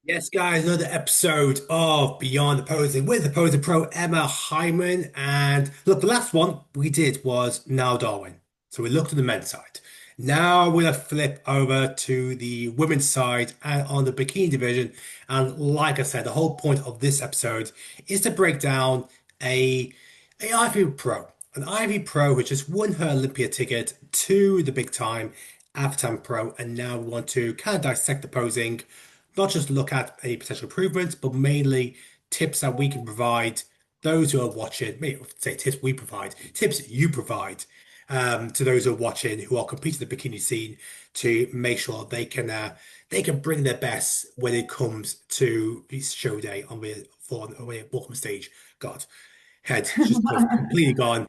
Yes, guys, another episode of Beyond the Posing with the Posing Pro Emma Hyman. And look, the last one we did was Now Darwin. So we looked at the men's side. Now we're going to flip over to the women's side and on the bikini division. And like I said, the whole point of this episode is to break down a, a Ivy Pro. An Ivy Pro who just won her Olympia ticket to the big time after Tampa Pro. And now we want to kind of dissect the posing, not just look at any potential improvements, but mainly tips that we can provide those who are watching. Maybe say tips we provide, tips you provide to those who are watching who are competing in the bikini scene to make sure they can bring their best when it comes to this show day on the walk stage. God, head just completely gone.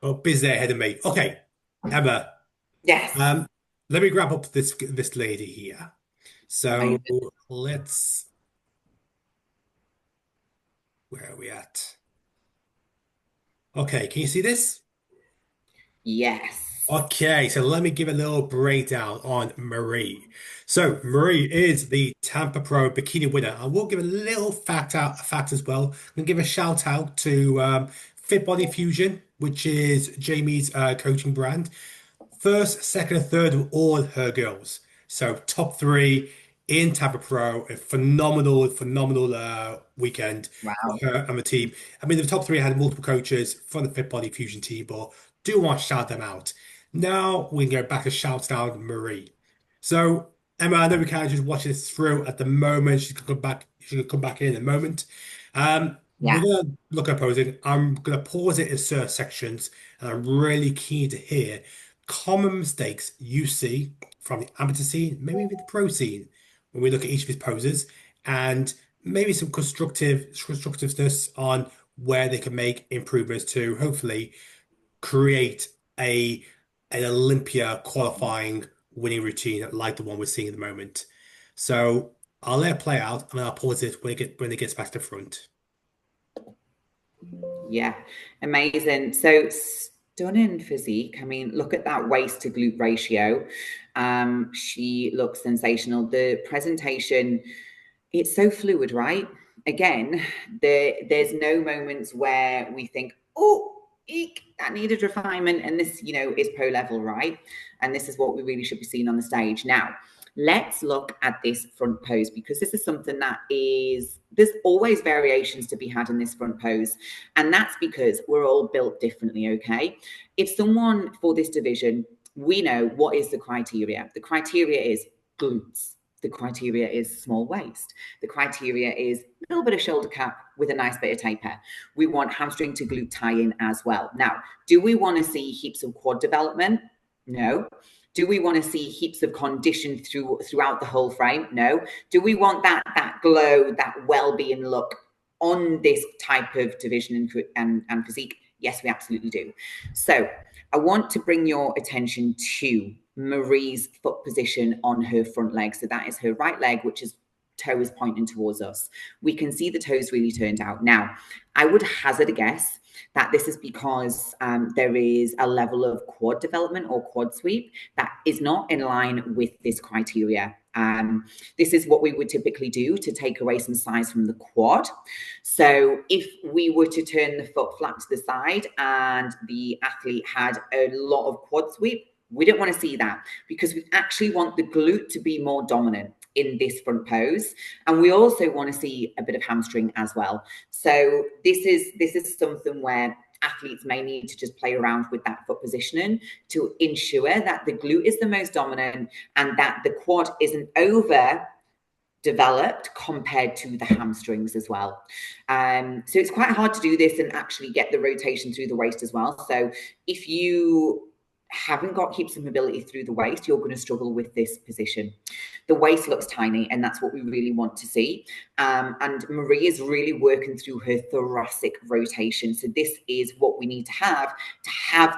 Oh, busy ahead of me. Okay, Emma. Yes, Um, Let me grab up this lady here. So amazing. let's, where are we at? Okay, can you see this? Yes. Okay, so let me give a little breakdown on Marie. So Marie is the Tampa Pro Bikini winner. I will give a fact as well. I'm gonna give a shout out to Fit Body Fusion, which is Jamie's coaching brand. First, second, and third of all her girls. So top three in Tampa Pro. A phenomenal weekend for Wow. her and the team. I mean, the top three had multiple coaches from the Fit Body Fusion team, but do want to shout them out. Now we can go back to shout out Marie. So Emma, I know we can't just watch this through at the moment. She could come back. She could come back in a moment. We're Yeah. gonna look at posing. I'm gonna pause it in certain sections, and I'm really keen to hear common mistakes you see from the amateur scene, maybe even the pro scene, when we look at each of his poses, and maybe some constructiveness on where they can make improvements to hopefully create a an Olympia qualifying winning routine like the one we're seeing at the moment. So I'll let it play out and then I'll pause it when it gets back to the front. Yeah. Amazing. So stunning physique. I mean, look at that waist to glute ratio. She looks sensational. The presentation, it's so fluid, right? Again, there's no moments where we think, oh, eek, that needed refinement. And this, is pro level, right? And this is what we really should be seeing on the stage. Now, let's look at this front pose because this is something there's always variations to be had in this front pose. And that's because we're all built differently, okay? If someone for this division, we know what is the criteria. The criteria is glutes. The criteria is small waist. The criteria is a little bit of shoulder cap with a nice bit of taper. We want hamstring to glute tie in as well. Now, do we want to see heaps of quad development? No. Do we want to see heaps of condition throughout the whole frame? No. Do we want that glow, that well-being look on this type of division and physique? Yes, we absolutely do. So I want to bring your attention to Marie's foot position on her front leg. So that is her right leg, which is toe is pointing towards us. We can see the toes really turned out. Now, I would hazard a guess that this is because there is a level of quad development or quad sweep that is not in line with this criteria. This is what we would typically do to take away some size from the quad. So if we were to turn the foot flat to the side and the athlete had a lot of quad sweep, we don't want to see that because we actually want the glute to be more dominant in this front pose, and we also want to see a bit of hamstring as well. So this is something where athletes may need to just play around with that foot positioning to ensure that the glute is the most dominant and that the quad isn't over developed compared to the hamstrings as well. So it's quite hard to do this and actually get the rotation through the waist as well. So if you haven't got heaps of mobility through the waist, you're going to struggle with this position. The waist looks tiny, and that's what we really want to see. And Marie is really working through her thoracic rotation. So this is what we need to have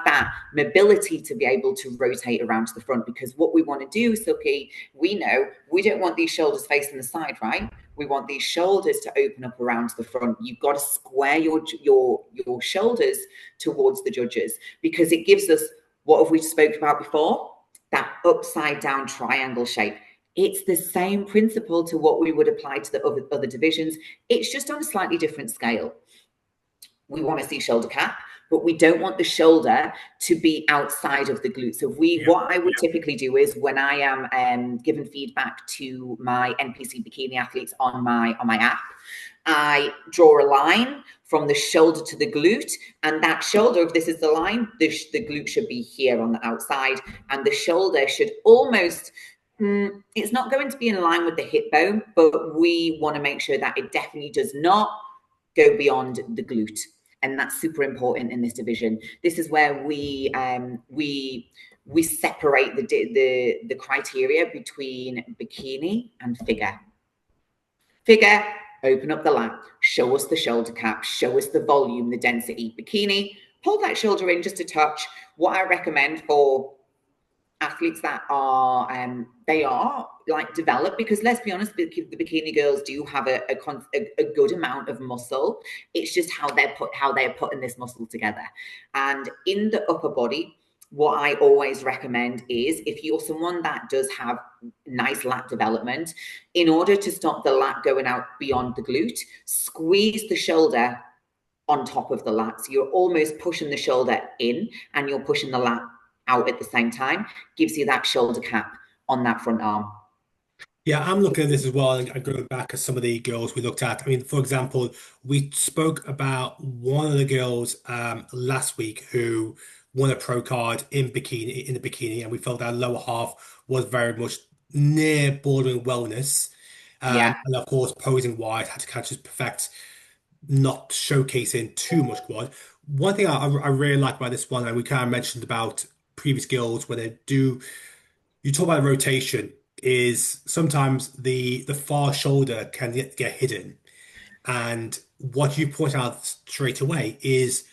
that mobility to be able to rotate around to the front. Because what we want to do, Silky, we know we don't want these shoulders facing the side, right? We want these shoulders to open up around the front. You've got to square your shoulders towards the judges because it gives us what have we spoke about before? That upside down triangle shape. It's the same principle to what we would apply to the other divisions. It's just on a slightly different scale. We want to see shoulder cap, but we don't want the shoulder to be outside of the glute. So Yeah. what I would typically do is when I am giving feedback to my NPC bikini athletes on my app, I draw a line from the shoulder to the glute, and that shoulder, if this is the line, the glute should be here on the outside, and the shoulder should almost it's not going to be in line with the hip bone, but we want to make sure that it definitely does not go beyond the glute, and that's super important in this division. This is where we separate the criteria between bikini and figure. Figure, open up the lat, show us the shoulder cap, show us the volume, the density. Bikini, pull that shoulder in just a touch. What I recommend for athletes that are they are like developed, because let's be honest, the bikini girls do have a good amount of muscle. It's just how they're putting this muscle together. And in the upper body, what I always recommend is, if you're someone that does have nice lat development, in order to stop the lat going out beyond the glute, squeeze the shoulder on top of the lat. So you're almost pushing the shoulder in and you're pushing the lat out at the same time. Gives you that shoulder cap on that front arm. Yeah, I'm looking at this as well and going back at some of the girls we looked at. I mean, for example, we spoke about one of the girls last week who won a pro card in the bikini, and we felt our lower half was very much near bordering wellness. Yeah, And of course, posing wide had to kind of just perfect, not showcasing too much quad. One thing I really like about this one, and we kind of mentioned about previous girls where they do, you talk about rotation, is sometimes the far shoulder can get hidden. And what you point out straight away is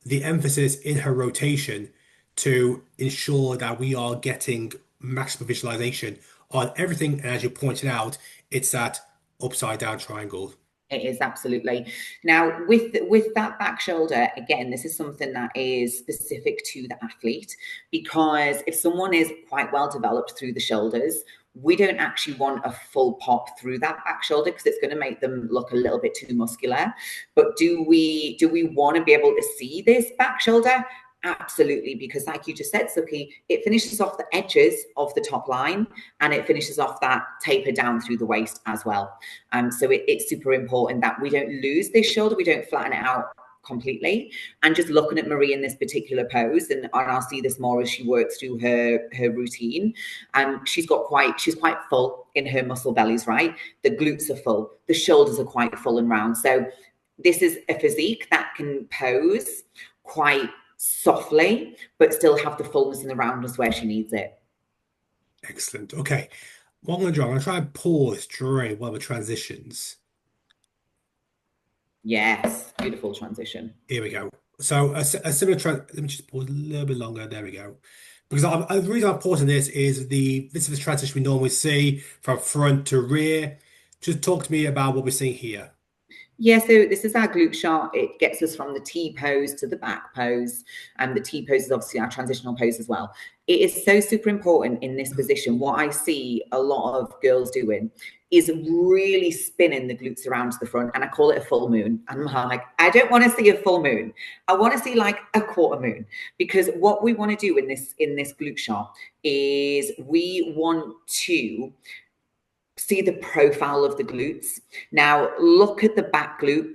the emphasis in her rotation to ensure that we are getting maximum visualization on everything. And as you pointed out, it's that upside down triangle. it is absolutely. Now, with that back shoulder, again, this is something that is specific to the athlete, because if someone is quite well developed through the shoulders, we don't actually want a full pop through that back shoulder, because it's going to make them look a little bit too muscular. But do we want to be able to see this back shoulder? Absolutely, because like you just said, Suki, it finishes off the edges of the top line, and it finishes off that taper down through the waist as well. So it's super important that we don't lose this shoulder, we don't flatten it out completely. And just looking at Marie in this particular pose, and I'll see this more as she works through her routine. She's quite full in her muscle bellies, right? The glutes are full, the shoulders are quite full and round. So this is a physique that can pose quite softly, but still have the fullness and the roundness where she needs it. Excellent. Okay. What I'm going to do, I'm going to try and pause during one of the transitions. Yes, beautiful transition. Here we go. So a similar let me just pause a little bit longer. There we go. Because the reason I'm pausing this is this is the transition we normally see from front to rear. Just talk to me about what we're seeing here. Yeah, so this is our glute shot. It gets us from the T pose to the back pose. And the T pose is obviously our transitional pose as well. It is so super important in this position. What I see a lot of girls doing is really spinning the glutes around to the front. And I call it a full moon. I'm like, I don't want to see a full moon. I want to see like a quarter moon. Because what we want to do in this glute shot is we want to see the profile of the glutes. Now, look at the back glute.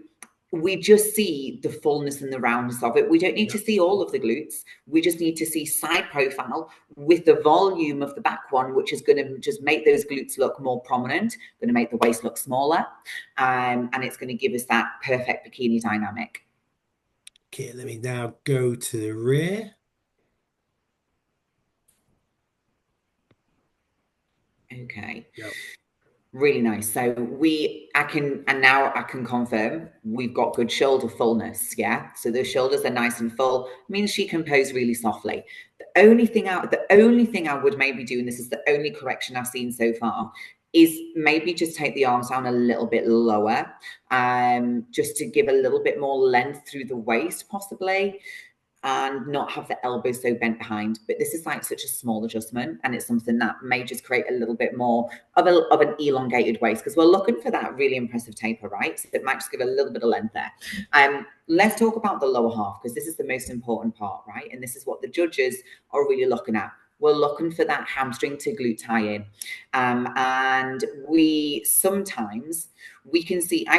We just see the fullness and the roundness of it. We don't need Yeah. to see all of the glutes. We just need to see side profile with the volume of the back one, which is going to just make those glutes look more prominent, going to make the waist look smaller, and it's going to give us that perfect bikini dynamic. Okay, let me now go to the rear. Okay. Yeah. Really nice. So now I can confirm we've got good shoulder fullness. Yeah. So the shoulders are nice and full, means she can pose really softly. The only thing I would maybe do, and this is the only correction I've seen so far, is maybe just take the arms down a little bit lower, just to give a little bit more length through the waist, possibly. and not have the elbows so bent behind. But this is like such a small adjustment, and it's something that may just create a little bit more of an elongated waist, because we're looking for that really impressive taper, right? So it might just give a little bit of length there. Let's talk about the lower half, because this is the most important part, right? And this is what the judges are really looking at. We're looking for that hamstring to glute tie-in. And I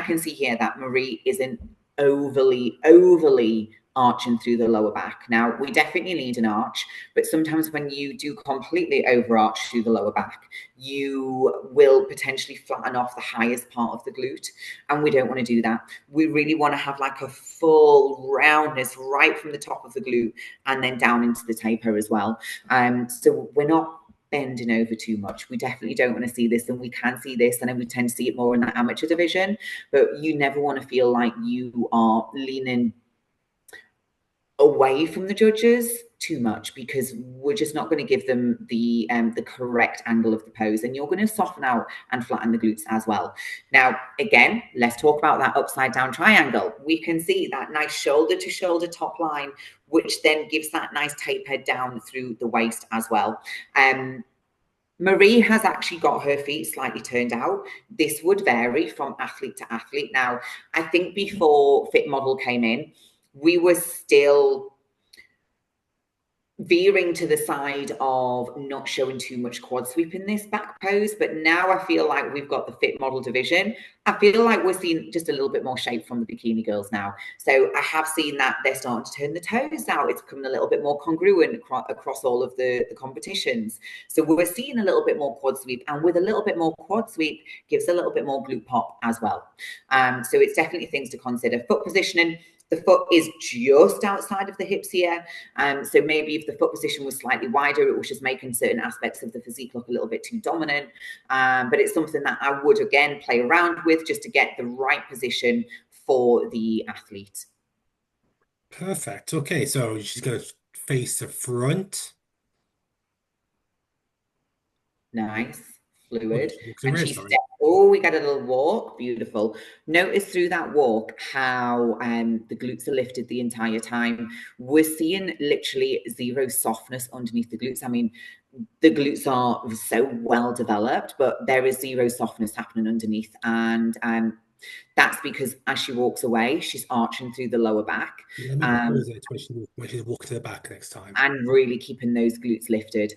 can see here that Marie isn't overly arching through the lower back. Now, we definitely need an arch, but sometimes when you do completely overarch through the lower back, you will potentially flatten off the highest part of the glute, and we don't want to do that. We really want to have like a full roundness right from the top of the glute and then down into the taper as well. So we're not bending over too much. We definitely don't want to see this, and we can see this, and then we tend to see it more in the amateur division, but you never want to feel like you are leaning away from the judges too much, because we're just not going to give them the correct angle of the pose, and you're going to soften out and flatten the glutes as well. Now, again, let's talk about that upside down triangle. We can see that nice shoulder to shoulder top line, which then gives that nice taper down through the waist as well. Marie has actually got her feet slightly turned out. This would vary from athlete to athlete. Now, I think before Fit Model came in, we were still veering to the side of not showing too much quad sweep in this back pose. But now I feel like we've got the Fit Model division. I feel like we're seeing just a little bit more shape from the bikini girls now. So I have seen that they're starting to turn the toes out. It's becoming a little bit more congruent across all of the competitions. So we're seeing a little bit more quad sweep, and with a little bit more quad sweep gives a little bit more glute pop as well. So it's definitely things to consider. Foot positioning. The foot is just outside of the hips here. So maybe if the foot position was slightly wider, it was just making certain aspects of the physique look a little bit too dominant. But it's something that I would, again, play around with just to get the right position for the athlete. Perfect. Okay, so she's going to face the front. Nice, Oh, fluid. she walks the And rear, she sorry. stepped. Oh, we got a little walk. Beautiful. Notice through that walk how the glutes are lifted the entire time. We're seeing literally zero softness underneath the glutes. I mean, the glutes are so well developed, but there is zero softness happening underneath. And that's because as she walks away, she's arching through the lower back. Let me Um, pause it when she's walking to the back next time. and really keeping those glutes lifted.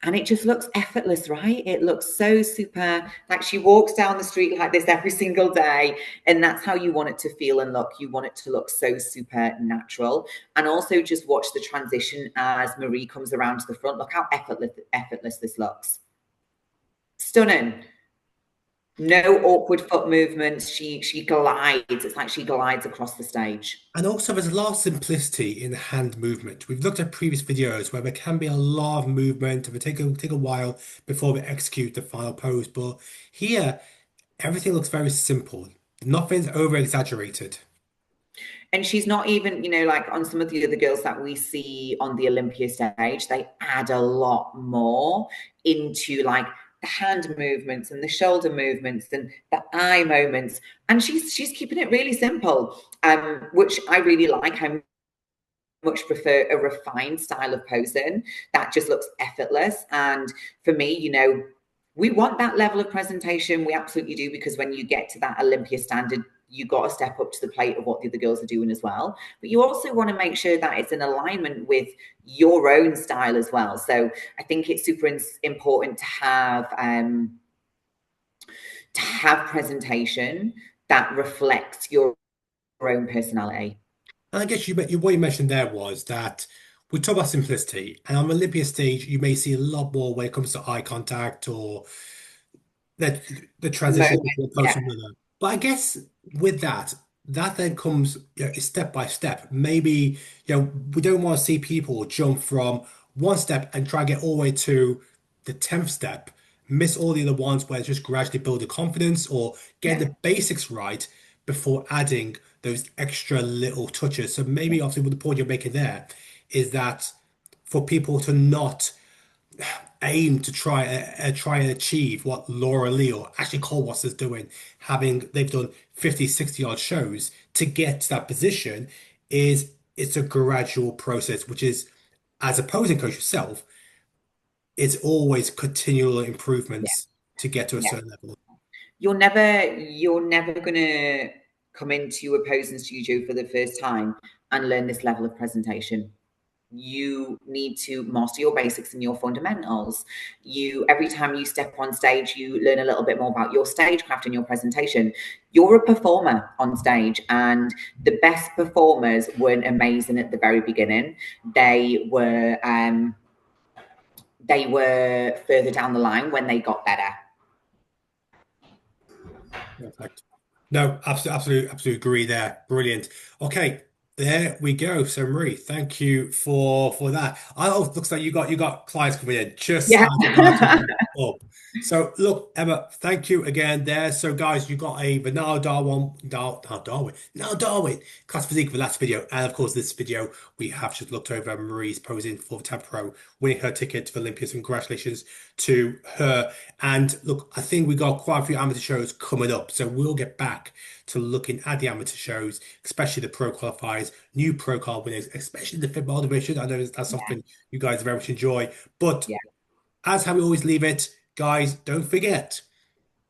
And it just looks effortless, right? It looks so super, like she walks down the street like this every single day. And that's how you want it to feel and look. You want it to look so super natural. And also just watch the transition as Marie comes around to the front. Look how effortless this looks. Stunning. No awkward foot movements. She glides. It's like she glides across the stage. And also, there's a lot of simplicity in the hand movement. We've looked at previous videos where there can be a lot of movement. It will take a while before we execute the final pose. But here, everything looks very simple. Nothing's over exaggerated. And she's not even, like on some of the other girls that we see on the Olympia stage, they add a lot more into like the hand movements and the shoulder movements and the eye moments. And she's keeping it really simple, which I really like. I much prefer a refined style of posing that just looks effortless. And for me, we want that level of presentation. We absolutely do, because when you get to that Olympia standard, you got to step up to the plate of what the other girls are doing as well. But you also want to make sure that it's in alignment with your own style as well. So I think it's super important to have presentation that reflects your own personality. And I guess what you mentioned there was that we talk about simplicity, and on Olympia stage, you may see a lot more when it comes to eye contact or the the transition Moment, between a post yeah, and another. But I guess with that, that then comes, step by step. Maybe, we don't want to see people jump from one step and try to get all the way to the 10th step, miss all the other ones where it's just gradually build the confidence or get yeah, the basics right before adding those extra little touches. So maybe obviously what the point you're making there is that for people to not aim to try and achieve what Laura Lee or Ashley Colwatts is doing, having they've done 50, 60 odd shows to get to that position is it's a gradual process, which is, as a posing coach yourself, it's always continual Yeah, improvements to get to a yeah. certain level. You're never gonna come into a posing studio for the first time and learn this level of presentation. You need to master your basics and your fundamentals. You every time you step on stage, you learn a little bit more about your stagecraft and your presentation. You're a performer on stage, and the best performers weren't amazing at the very beginning. They were further down the line when they got better. Perfect. No, absolutely agree there. Brilliant. Okay, there we go. So Marie, thank you for that. Oh, looks like you got clients coming in just Yeah. as we're about to wrap up. So look, Emma, thank you again there. So guys, you got a Bernard Darwin, Darwin class physique for the last video, and of course this video we have just looked over Marie's posing for the Tampa Pro, winning her ticket to Olympia. So congratulations to her. And look, I think we got quite a few amateur shows coming up, so we'll get back to looking at the amateur shows, especially the pro qualifiers, new pro card winners, especially the football division. I know that's Yeah, something you guys very much enjoy. But yeah, as how we always leave it, guys, don't forget.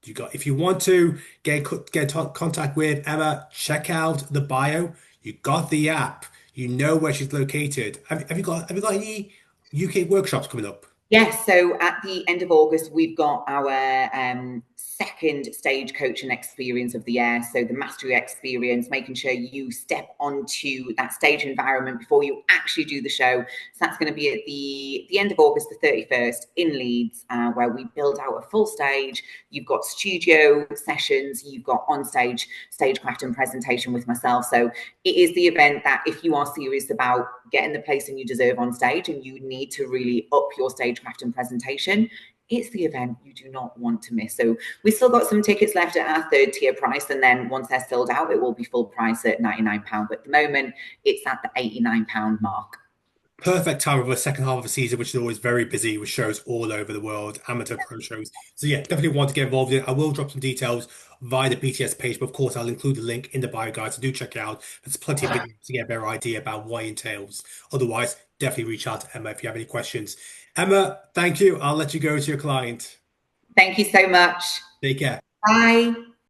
If you want to get in contact with Emma, check out the bio. You got the app. You know where she's located. Have you got any UK workshops coming up? yes. So at the end of August, we've got our second stage coaching experience of the year. So the mastery experience, making sure you step onto that stage environment before you actually do the show. So that's going to be at the end of August, the 31st in Leeds, where we build out a full stage. You've got studio sessions, you've got on stage stagecraft and presentation with myself. So it is the event that if you are serious about getting the placing you deserve on stage and you need to really up your stagecraft and presentation, it's the event you do not want to miss. So we still got some tickets left at our third tier price, and then once they're sold out, it will be full price at £99. But at the moment, it's at the £89 mark. Perfect time of the second half of the season, which is always very busy with shows all over the world, amateur pro shows. So yeah, definitely want to get involved in it. I will drop some details via the BTS page, but of course I'll include the link in the bio guide, so do check it out. There's plenty of videos to get a better idea about what it entails. Otherwise, definitely reach out to Emma if you have any questions. Emma, thank you. I'll let you go to your client. Thank you so much. Take care. Bye.